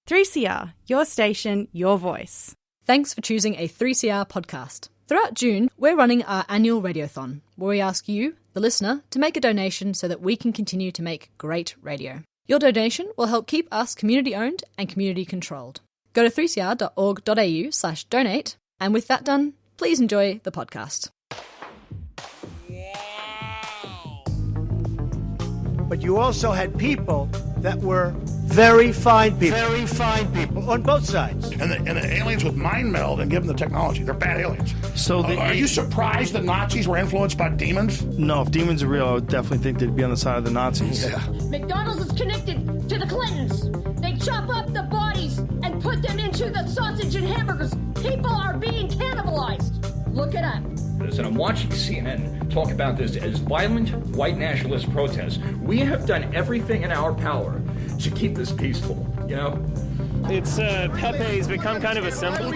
3CR, your station, your voice. Thanks for choosing a 3CR podcast. Throughout June, we're running our annual Radiothon, where we ask you, the listener, to make a donation so that we can continue to make great radio. Your donation will help keep us community-owned and community-controlled. Go to 3cr.org.au/donate, and with that done, please enjoy the podcast. But you also had people that were very fine people on both sides. And the aliens would mind meld and give them the technology. They're bad aliens. So are you surprised the Nazis were influenced by demons? No, if demons are real, I would definitely think they'd be on the side of the Nazis. Yeah. McDonald's is connected to the Clintons. They chop up the bodies and put them into the sausage and hamburgers. People are being cannibalized. Look it up. And I'm watching CNN talk about this as violent white nationalist protests. We have done everything in our power to keep this peaceful, you know? It's Pepe's become kind of a symbol.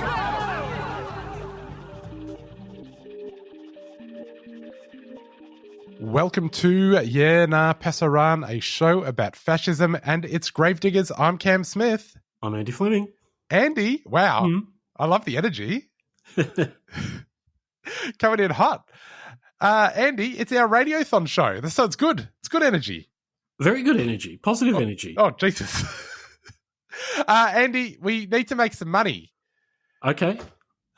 Welcome to Pasaran, a show about fascism and its gravediggers. I'm Cam Smith. I'm Andy Fleming. Andy, wow, I love the energy. Coming in hot. Andy, it's our Radiothon show. So it's good. It's good energy. Very good energy. Positive energy. Oh, Jesus. Andy, we need to make some money. Okay.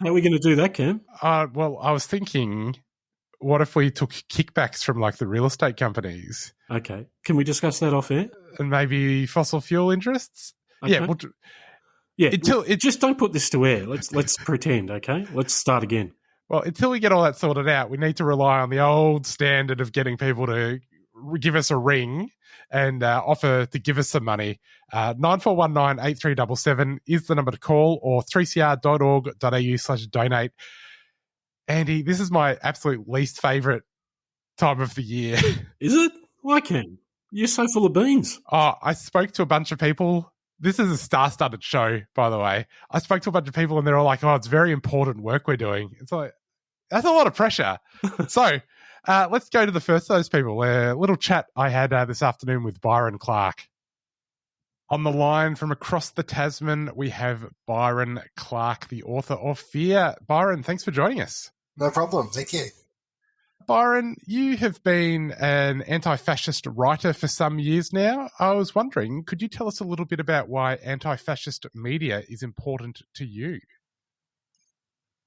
How are we going to do that, Cam? Well, I was thinking, what if we took kickbacks from like the real estate companies? Okay. Can we discuss that off air? And maybe fossil fuel interests? Okay. Yeah. Just don't put this to air. Let's pretend, okay? Let's start again. Well, until we get all that sorted out, we need to rely on the old standard of getting people to give us a ring and offer to give us some money. 9419-8377 is the number to call, or 3cr.org.au/donate. Andy, this is my absolute least favourite time of the year. Is it? Why, Cam? You're so full of beans. Oh, I spoke to a bunch of people. This is a star-studded show, by the way. I spoke to a bunch of people and they're all like, oh, it's very important work we're doing. It's like, that's a lot of pressure. So let's go to the first of those people. A little chat I had this afternoon with Byron Clark. On the line from across the Tasman, we have Byron Clark, the author of Fear. Byron, thanks for joining us. No problem. Thank you. Byron, you have been an anti-fascist writer for some years now. I was wondering, could you tell us a little bit about why anti-fascist media is important to you?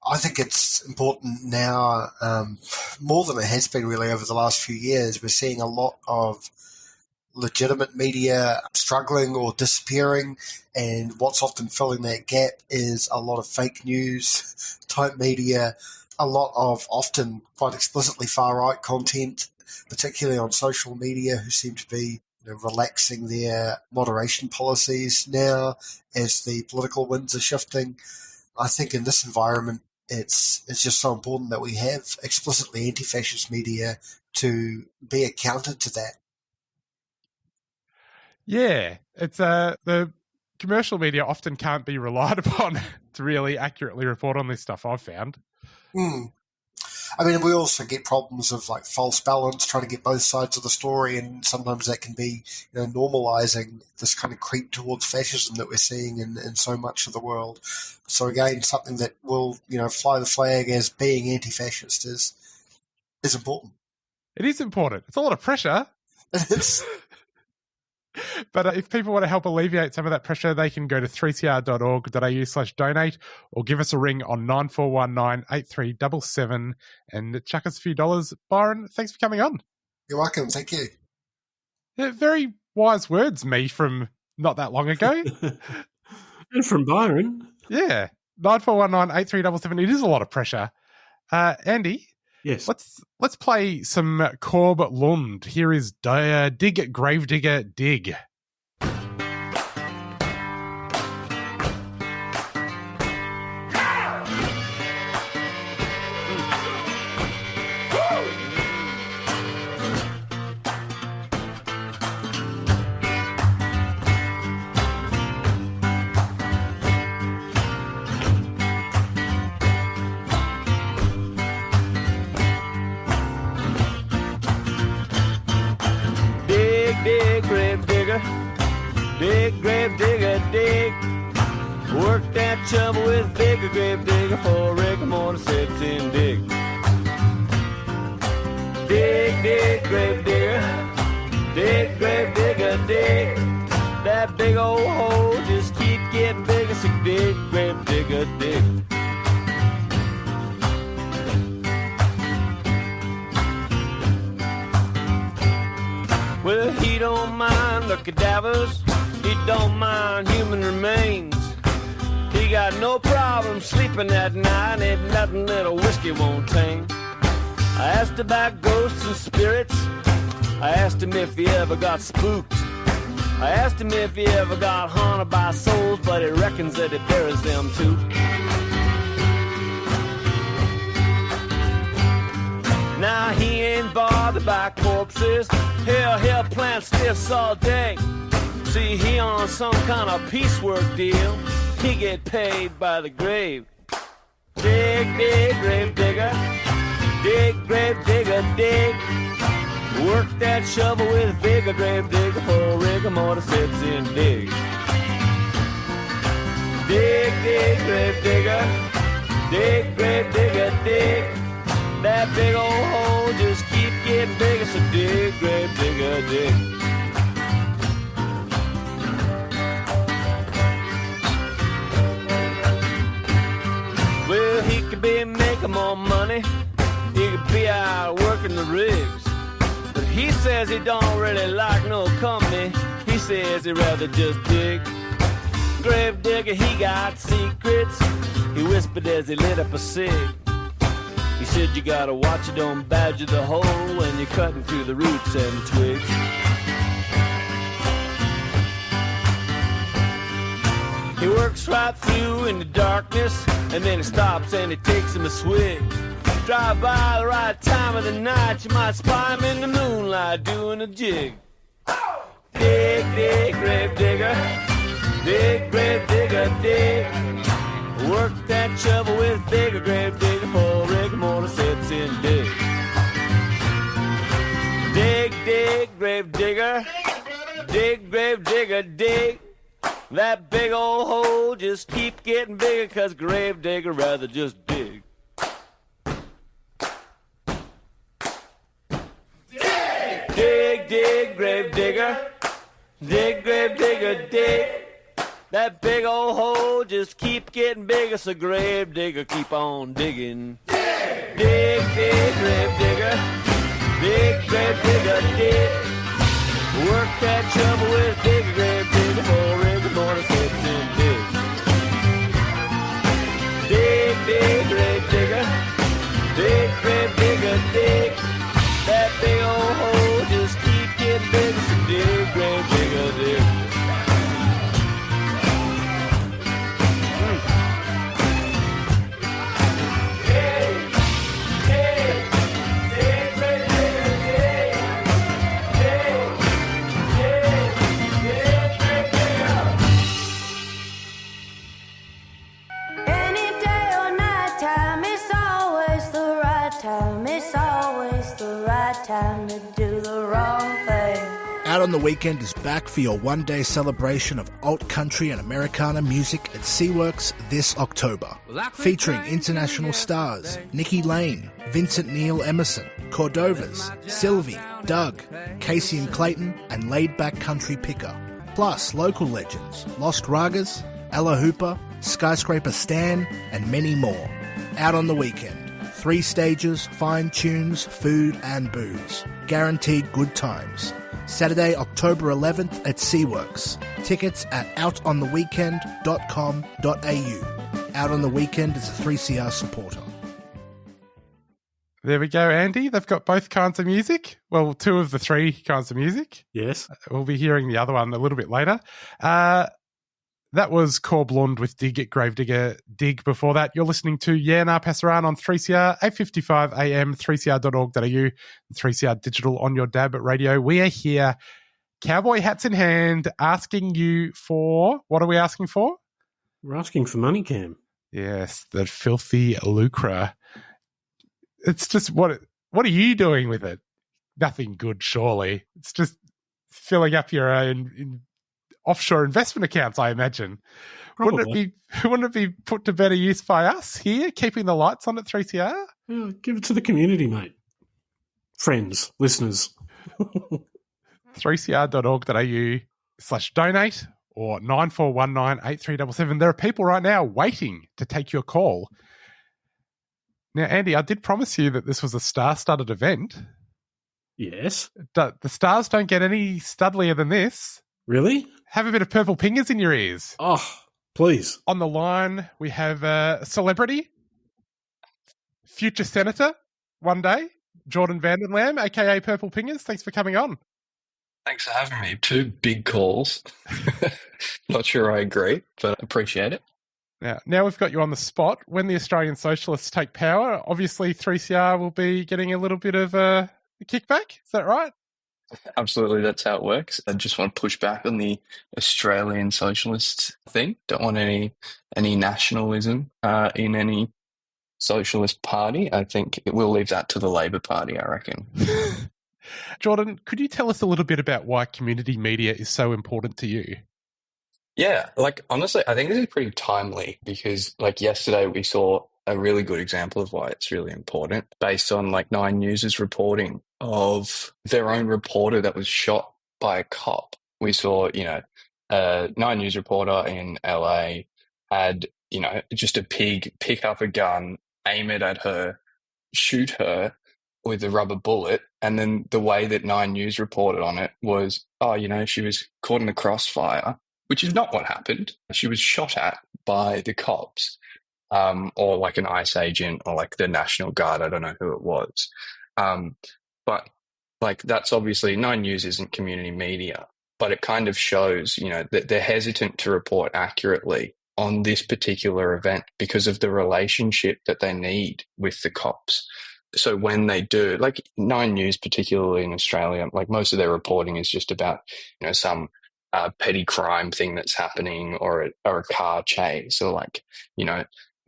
I think it's important now more than it has been really over the last few years. We're seeing a lot of legitimate media struggling or disappearing, and what's often filling that gap is a lot of fake news type media, a lot of often quite explicitly far-right content, particularly on social media, who seem to be relaxing their moderation policies now as the political winds are shifting. I think in this environment, it's just so important that we have explicitly anti-fascist media to be a counter to that. Yeah, it's the commercial media often can't be relied upon to really accurately report on this stuff, I've found. I mean, we also get problems of like false balance, trying to get both sides of the story, and sometimes that can be normalizing this kind of creep towards fascism that we're seeing in so much of the world. So again, something that will fly the flag as being anti-fascist is important. It is important. It's a lot of pressure. It is. But if people want to help alleviate some of that pressure, they can go to 3cr.org.au/donate or give us a ring on 9419-8377 and chuck us a few dollars. Byron, thanks for coming on. You're welcome. Thank you. Yeah, very wise words, me, from not that long ago. And from Byron. Yeah. 9419-8377. It is a lot of pressure. Andy? Yes. Let's play some Corb Lund. Here is Dig Gravedigger Dig. Dig, grave digger, dig, grave digger, dig. Work that shovel with bigger grave digger for rigor mortis sets in dig. Dig, dig, grave digger. Dig, grave digger, dig. That big old hole just keep getting bigger, so dig, grave digger, dig. Well, he don't mind the cadavers, he don't mind human remains. He got no problem sleeping at night, ain't nothing that a whiskey won't tame. I asked about ghosts and spirits, I asked him if he ever got spooked. I asked him if he ever got haunted by souls, but he reckons that he buries them too. Now he ain't bothered by corpses, he'll plant stiffs all day. See, he on some kind of piecework deal, he get paid by the grave. Dig, dig, grave digger, dig, grave digger, dig. Work that shovel with vigor, grave digger, for rigor mortis sets in dig. Dig, dig, grave digger, dig, grave digger, dig. That big old hole just keep getting bigger, so dig, grave digger, dig. Well, he could be making more money, he could be out working the rigs. But he says he don't really like no company, he says he'd rather just dig. Grave digger, he got secrets, he whispered as he lit up a cig. He said you gotta watch it, don't badger the hole when you're cutting through the roots and twigs. He works right through in the darkness, and then he stops and he takes him a swig. Drive by the right time of the night, you might spy him in the moonlight doing a jig. Dig, dig, grave digger, dig, grave digger, dig. Work that shovel with bigger grave digger for rigor mortis sets in dig. Dig, dig, grave digger, dig, grave digger, dig. That big old hole just keep getting bigger, 'cause grave digger rather just dig. Dig, dig, grave digger, dig, grave digger, dig. That big old hole just keep getting bigger, so grave digger keep on digging. Dig, dig, dig, grave digger, dig, grave digger, dig. Work that shovel with bigger grave digger for rigor mortis sets in dig. Dig, dig, grave digger, dig, grave digger, dig. That big old hole just keep getting bigger, so dig, grave digger, dig. Time to do the wrong thing. Out on the Weekend is back for your one-day celebration of alt country and Americana music at SeaWorks this October. Featuring international stars Nikki Lane, Vincent Neil Emerson, Cordovas, Sylvie, Doug, Casey and Clayton, and laid-back country picker. Plus local legends Lost Ragas, Ella Hooper, Skyscraper Stan, and many more. Out on the Weekend. 3 stages, fine tunes, food and booze. Guaranteed good times. Saturday, October 11th at SeaWorks. Tickets at outontheweekend.com.au. Out on the Weekend is a 3CR supporter. There we go, Andy. They've got both kinds of music. Well, 2 of the 3 kinds of music. Yes. We'll be hearing the other one a little bit later. That was Corblund with Dig at Gravedigger Dig. Before that, you're listening to Yana Passaran on 3CR, 8:55 AM, 3cr.org.au, and 3CR Digital on your DAB at radio. We are here, cowboy hats in hand, asking you for, what are we asking for? We're asking for money, Cam. Yes, the filthy lucre. It's just, what are you doing with it? Nothing good, surely. It's just filling up your own offshore investment accounts, I imagine. Probably. Wouldn't it be put to better use by us here, keeping the lights on at 3CR? Yeah, give it to the community, mate. Friends, listeners. 3cr.org.au/donate or 94198377. There are people right now waiting to take your call. Now, Andy, I did promise you that this was a star-studded event. Yes. The stars don't get any studlier than this. Really? Have a bit of purple pingers in your ears. Oh, please. On the line, we have a celebrity, future senator, one day, Jordan Vandenlam, a.k.a. Purple Pingers. Thanks for coming on. Thanks for having me. 2 big calls. Not sure I agree, but I appreciate it. Now we've got you on the spot. When the Australian Socialists take power, obviously 3CR will be getting a little bit of a kickback. Is that right? Absolutely, that's how it works. I just want to push back on the Australian Socialists thing. Don't want any nationalism in any socialist party. I think we'll leave that to the Labor Party, I reckon. Jordan, could you tell us a little bit about why community media is so important to you? Yeah, honestly, I think this is pretty timely because yesterday we saw a really good example of why it's really important based on Nine News' reporting of their own reporter that was shot by a cop. We saw, a Nine News reporter in LA had, just a pig pick up a gun, aim it at her, shoot her with a rubber bullet. And then the way that Nine News reported on it was, she was caught in the crossfire, which is not what happened. She was shot at by the cops, or an ICE agent or the National Guard. I don't know who it was. But that's obviously Nine News isn't community media, but it kind of shows, that they're hesitant to report accurately on this particular event because of the relationship that they need with the cops. So when they do, Nine News, particularly in Australia, most of their reporting is just about, some petty crime thing that's happening or a car chase or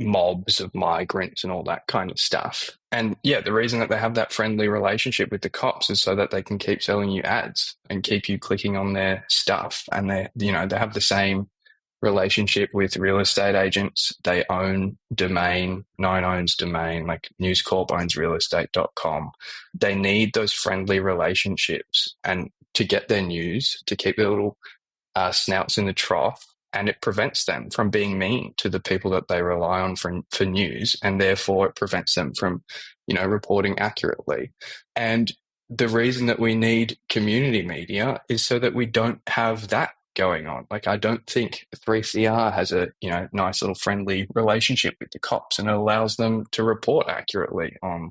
mobs of migrants and all that kind of stuff. And yeah, the reason that they have that friendly relationship with the cops is so that they can keep selling you ads and keep you clicking on their stuff. And they have the same relationship with real estate agents. They own Domain, Nine owns Domain, News Corp owns realestate.com. They need those friendly relationships and to get their news, to keep their little snouts in the trough, and it prevents them from being mean to the people that they rely on for news, and therefore it prevents them from, reporting accurately. And the reason that we need community media is so that we don't have that going on. I don't think 3CR has a, nice little friendly relationship with the cops, and it allows them to report accurately on,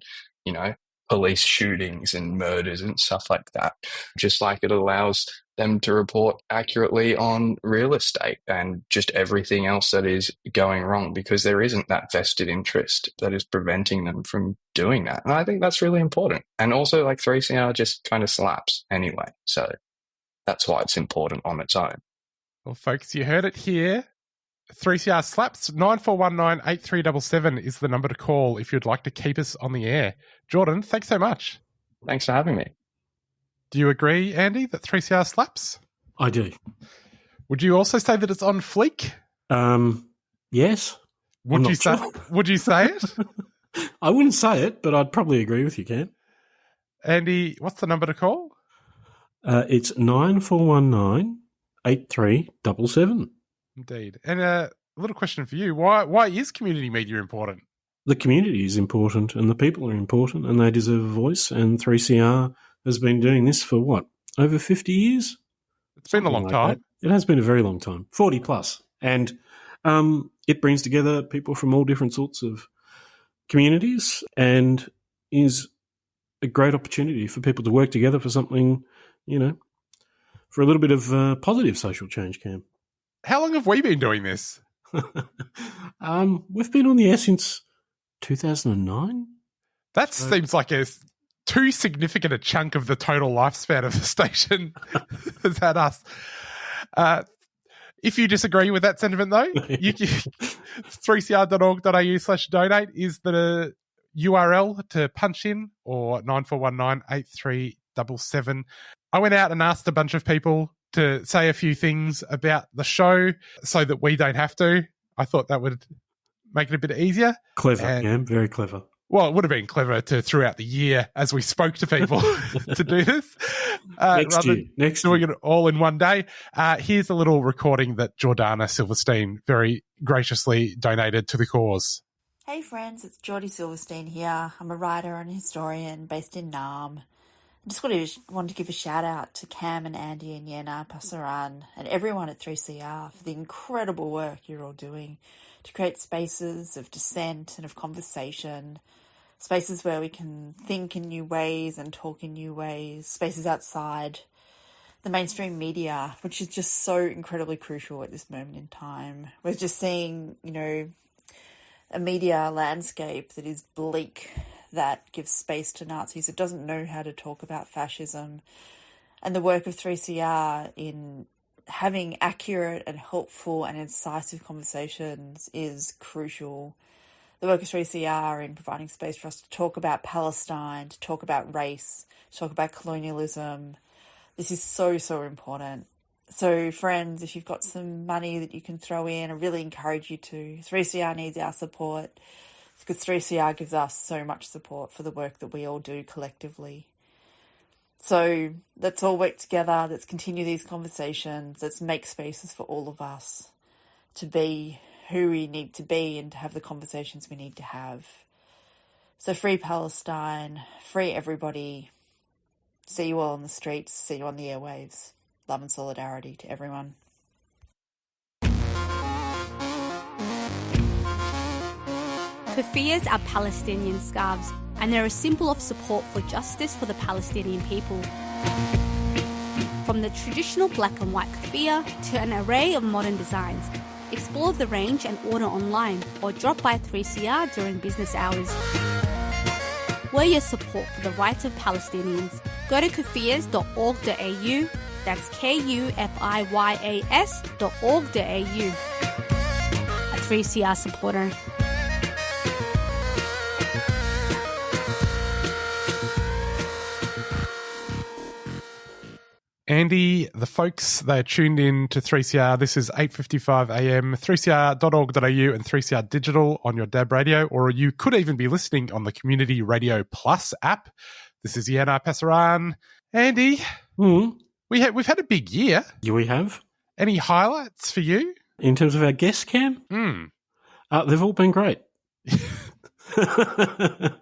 police shootings and murders and stuff like that. Just like it allows them to report accurately on real estate and just everything else that is going wrong, because there isn't that vested interest that is preventing them from doing that. And I think that's really important. And also 3CR just kind of slaps anyway. So that's why it's important on its own. Well, folks, you heard it here. 3CR slaps. 94198377 is the number to call if you'd like to keep us on the air. Jordan, thanks so much. Thanks for having me. Do you agree, Andy, that 3CR slaps? I do. Would you also say that it's on fleek? Yes. Would you say it? I wouldn't say it, but I'd probably agree with you, Cam. Andy, what's the number to call? It's 94198377. Indeed. And a little question for you. Why is community media important? The community is important and the people are important and they deserve a voice, and 3CR has been doing this for over 50 years? It's been a long time. It has been a very long time, 40 plus. And it brings together people from all different sorts of communities and is a great opportunity for people to work together for something, for a little bit of positive social change, Cam. How long have we been doing this? We've been on the air since 2009. That seems like too significant a chunk of the total lifespan of the station has had us. If you disagree with that sentiment, though, 3cr.org.au/donate is the URL to punch in, or 94198377. I went out and asked a bunch of people to say a few things about the show so that we don't have to. I thought that would make it a bit easier. Clever, Cam, very clever. Well, it would have been clever to throughout the year as we spoke to people to do this. Next year. Doing it all in one day. Here's a little recording that Jordana Silverstein very graciously donated to the cause. Hey friends, it's Geordie Silverstein here. I'm a writer and historian based in Naarm. I just wanted to give a shout out to Cam and Andy and Yena Passaran and everyone at 3CR for the incredible work you're all doing to create spaces of dissent and of conversation, spaces where we can think in new ways and talk in new ways, spaces outside the mainstream media, which is just so incredibly crucial at this moment in time. We're just seeing, a media landscape that is bleak, that gives space to Nazis. It doesn't know how to talk about fascism. And the work of 3CR in having accurate and helpful and incisive conversations is crucial. The work of 3CR in providing space for us to talk about Palestine, to talk about race, to talk about colonialism. This is so, so important. So friends, if you've got some money that you can throw in, I really encourage you to. 3CR needs our support because 3CR gives us so much support for the work that we all do collectively. So let's all work together, let's continue these conversations, let's make spaces for all of us to be who we need to be and to have the conversations we need to have. So free Palestine, free everybody. See you all on the streets, see you on the airwaves. Love and solidarity to everyone. Keffiyehs are Palestinian scarves, and they're a symbol of support for justice for the Palestinian people. From the traditional black and white keffiyeh to an array of modern designs, explore the range and order online or drop by 3CR during business hours. Wear your support for the rights of Palestinians. Go to keffiyehs.org.au. That's KUFIYAS.org.au. A 3CR supporter. Andy, the folks, they're tuned in to 3CR. This is 8:55 a.m, 3cr.org.au and 3CR Digital on your DAB radio, or you could even be listening on the Community Radio Plus app. This is Yena Passaran. Andy, we've had a big year. Yeah, we have. Any highlights for you? In terms of our guests, Cam? They've all been great.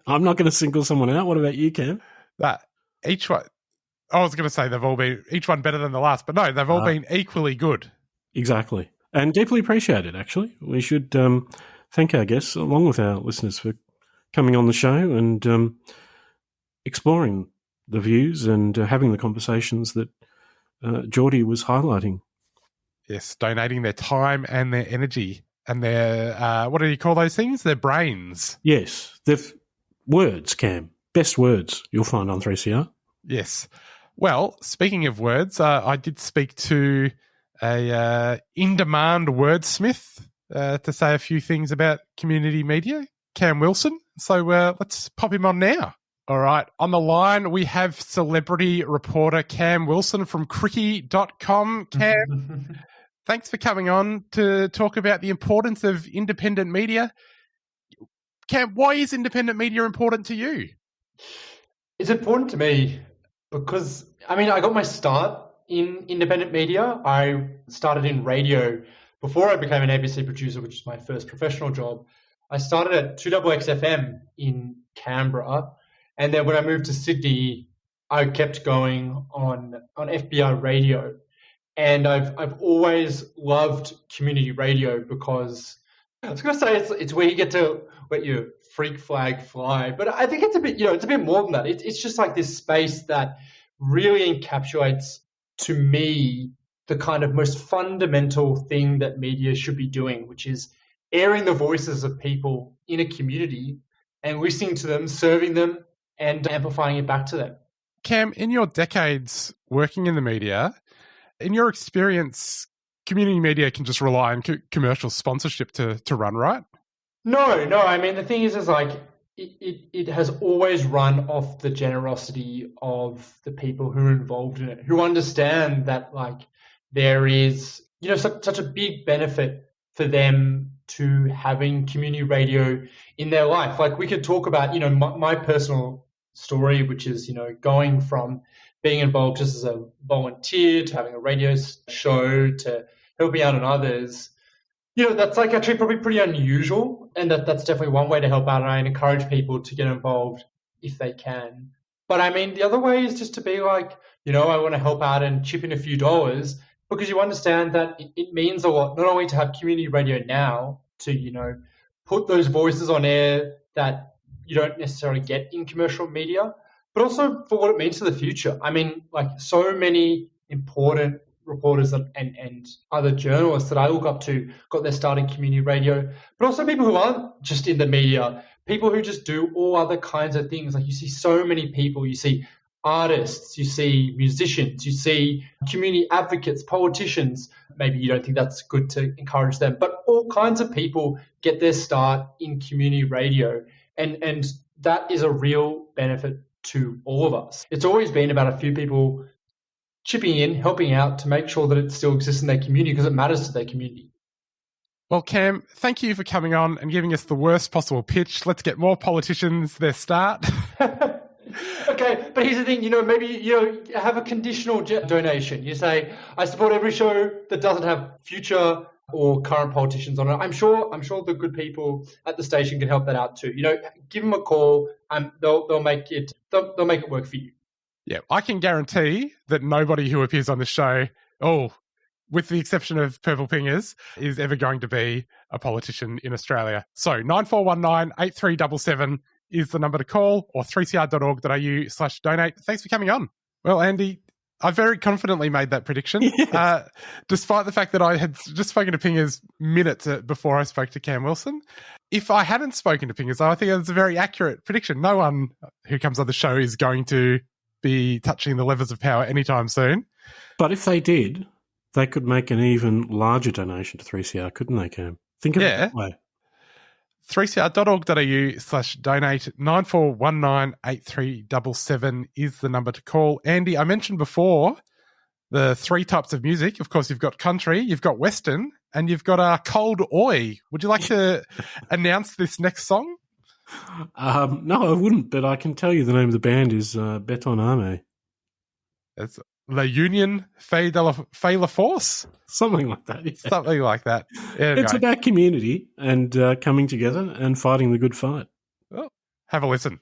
I'm not going to single someone out. What about you, Cam? Each one... I was going to say they've all been, each one better than the last, but no, they've all been equally good. Exactly. And deeply appreciated, actually. We should thank our guests, along with our listeners, for coming on the show and exploring the views and having the conversations that Geordie was highlighting. Yes, donating their time and their energy and their, what do you call those things? Their brains. Yes, they've words, Cam. Best words you'll find on 3CR. Yes. Well, speaking of words, I did speak to a in-demand wordsmith to say a few things about community media, Cam Wilson. So let's pop him on now. All right. On the line, we have celebrity reporter Cam Wilson from Cricky.com. Cam, thanks for coming on to talk about the importance of independent media. Cam, why is independent media important to you? It's important to me because, I got my start in independent media. I started in radio before I became an ABC producer, which is my first professional job. I started at 2XXFM in Canberra. And then when I moved to Sydney, I kept going on FBI radio. And I've always loved community radio because I was going to say it's where you get to let your freak flag fly, but I think it's a bit, it's a bit more than that. It's just like this space that really encapsulates, to me, the kind of most fundamental thing that media should be doing, which is airing the voices of people in a community and listening to them, serving them, and amplifying it back to them. Cam, in your decades working in the media, in your experience, community media can just rely on commercial sponsorship to run, right? No. The thing is like it has always run off the generosity of the people who are involved in it, who understand that like there is, you know, such a big benefit for them to having community radio in their life. Like we could talk about, you know, my personal story, which is, you know, going from being involved just as a volunteer to having a radio show to helping out on others. You know, that's like actually probably pretty unusual, and that's definitely one way to help out, and I encourage people to get involved if they can. But I mean, the other way is just to be like, you know, I want to help out and chip in a few dollars, because you understand that it means a lot, not only to have community radio now, to, you know, put those voices on air that you don't necessarily get in commercial media, but also for what it means to the future. I mean, like so many important reporters and other journalists that I look up to got their start in community radio, but also people who aren't just in the media, people who just do all other kinds of things. Like you see so many people, you see artists, you see musicians, you see community advocates, politicians. Maybe you don't think that's good to encourage them, but all kinds of people get their start in community radio. And that is a real benefit to all of us. It's always been about a few people chipping in, helping out to make sure that it still exists in their community because it matters to their community. Well, Cam, thank you for coming on and giving us the worst possible pitch. Let's get more politicians their start. Okay, but here's the thing, you know, maybe, you know, have a conditional donation. You say, I support every show that doesn't have future or current politicians on it. I'm sure the good people at the station can help that out too. You know, give them a call and they'll make it work for you. Yeah, I can guarantee that nobody who appears on the show, with the exception of Purple Pingers, is ever going to be a politician in Australia. So 9419 8377 is the number to call, or 3cr.org.au/donate. Thanks for coming on. Well, Andy, I very confidently made that prediction, yes. Despite the fact that I had just spoken to Pingers minutes before I spoke to Cam Wilson. If I hadn't spoken to Pingers, I think it was a very accurate prediction. No one who comes on the show is going to be touching the levers of power anytime soon. But if they did, they could make an even larger donation to 3CR, couldn't they, Cam? Think of it that way. 3cr.org.au/donate 9419 8377 is the number to call. Andy, I mentioned before the three types of music. Of course, you've got country, you've got Western, and you've got cold oi. Would you like to announce this next song? No, I wouldn't, but I can tell you the name of the band is Beton Arme. It's La Union Fay la Force? Something like that. Yeah. Something like that. It's about community and coming together and fighting the good fight. Well, have a listen.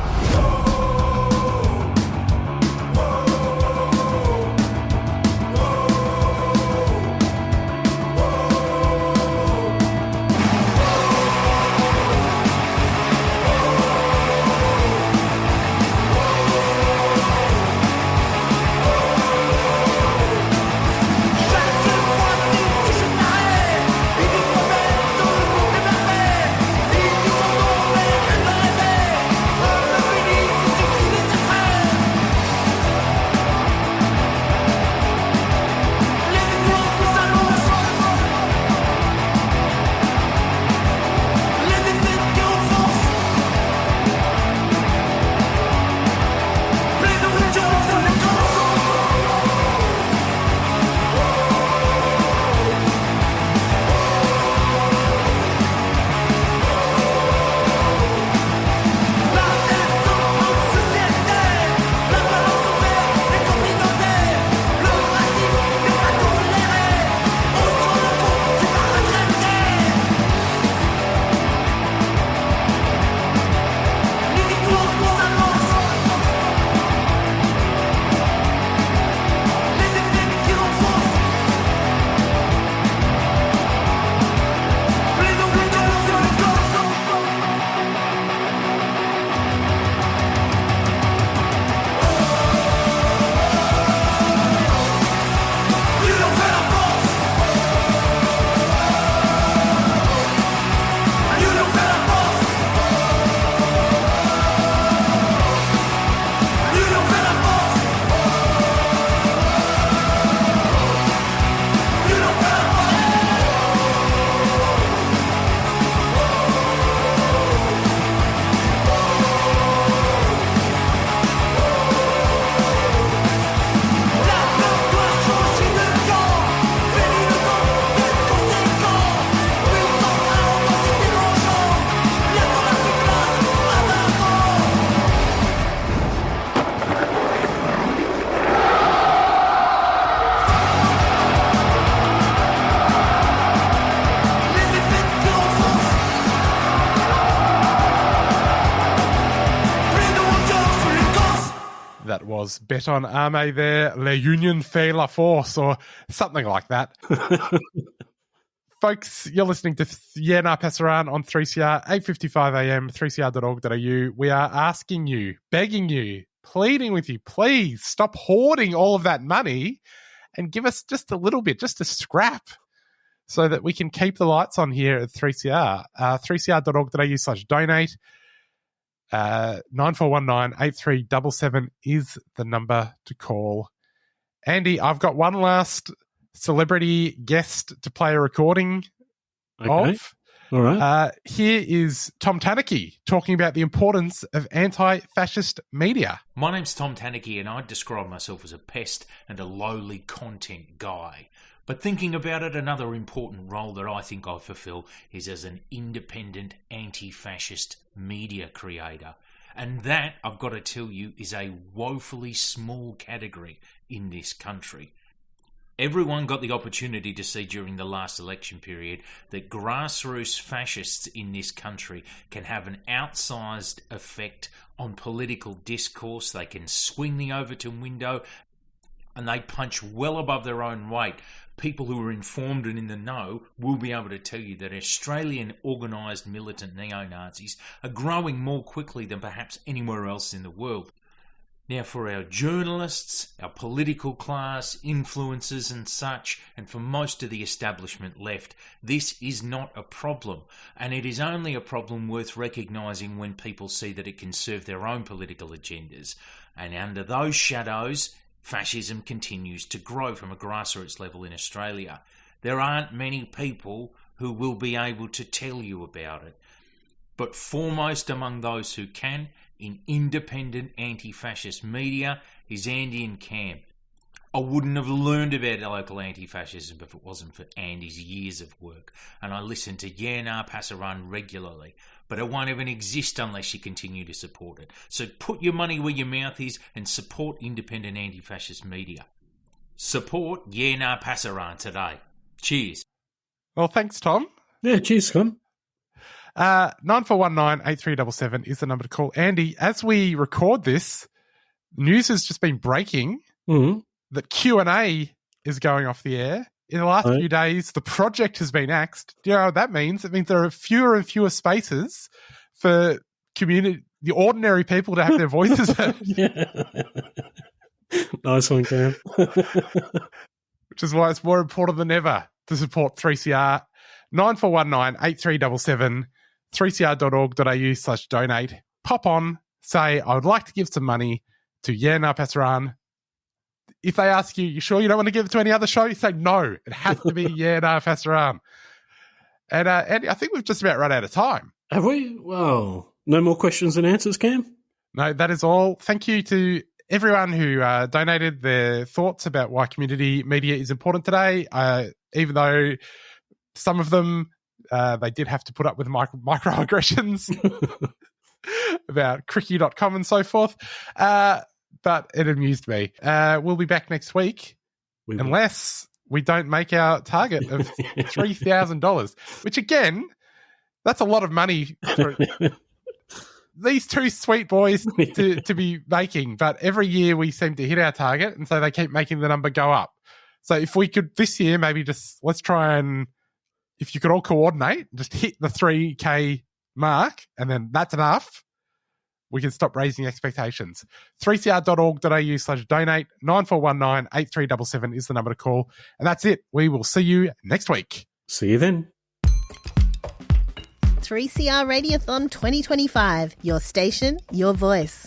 was. Bet on Arme there, La Union fait la force, or something like that. Folks, you're listening to Yerna Passaran on 3CR, 8:55 a.m, 3cr.org.au. We are asking you, begging you, pleading with you, please stop hoarding all of that money and give us just a little bit, just a scrap, so that we can keep the lights on here at 3CR. 3cr.org.au/donate. 9419 8377 is the number to call. Andy, I've got one last celebrity guest to play a recording of. All right. Here is Tom Tanuki talking about the importance of anti-fascist media. My name's Tom Tanuki, and I'd describe myself as a pest and a lowly content guy. But thinking about it, another important role that I think I fulfill is as an independent anti-fascist media creator. And that, I've got to tell you, is a woefully small category in this country. Everyone got the opportunity to see during the last election period that grassroots fascists in this country can have an outsized effect on political discourse. They can swing the Overton window, and they punch well above their own weight. People who are informed and in the know will be able to tell you that Australian organised militant neo-Nazis are growing more quickly than perhaps anywhere else in the world. Now, for our journalists, our political class, influencers and such, and for most of the establishment left, this is not a problem. And it is only a problem worth recognising when people see that it can serve their own political agendas. And under those shadows, fascism continues to grow from a grassroots level in Australia. There aren't many people who will be able to tell you about it. But foremost among those who can, in independent anti-fascist media, is Andy and Cam. I wouldn't have learned about local anti-fascism if it wasn't for Andy's years of work, and I listen to Yerna Passaran regularly, but it won't even exist unless you continue to support it. So put your money where your mouth is and support independent anti-fascist media. Support Yerna Passaran today. Cheers. Well, thanks, Tom. Yeah, cheers, Tom. 9419 8377 is the number to call. Andy, as we record this, news has just been breaking that Q&A is going off the air. In the last few days, the project has been axed. Do you know what that means? It means there are fewer and fewer spaces for the ordinary people to have their voices heard. Nice one, Cam. Which is why it's more important than ever to support 3CR. 9419 8377 3cr.org.au/donate. Pop on, say, I would like to give some money to Yerna Passaran. If they ask you, you sure you don't want to give it to any other show? You say, no, it has to be Yerna Passaran. And Andy, I think we've just about run out of time. Have we? Well, no more questions and answers, Cam? No, that is all. Thank you to everyone who donated their thoughts about why community media is important today, even though some of them, they did have to put up with microaggressions about cricky.com and so forth. But it amused me. We'll be back next week unless we don't make our target of $3,000, which again, that's a lot of money for these two sweet boys to be making. But every year we seem to hit our target, and so they keep making the number go up. So if we could this year, maybe let's try and, if you could all coordinate, just hit the 3K mark, and then that's enough, we can stop raising expectations. 3cr.org.au/donate. 9419 8377 is the number to call. And that's it. We will see you next week. See you then. 3CR Radiothon 2025. Your station, your voice.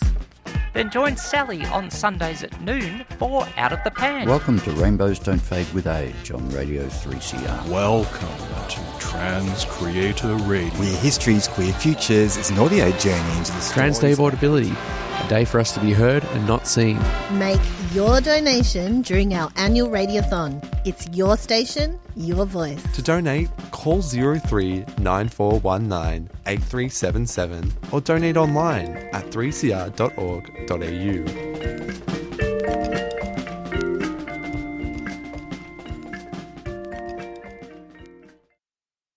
Then join Sally on Sundays at noon for Out of the Pan. Welcome to Rainbows Don't Fade with Age on Radio 3CR. Welcome to Trans Creator Radio. Queer histories, queer futures. It's an audio journey into the Trans Day of Audibility, a day for us to be heard and not seen. Make your donation during our annual Radiothon. It's your station, your voice. To donate, call 03 9419 8377 or donate online at 3cr.org.au.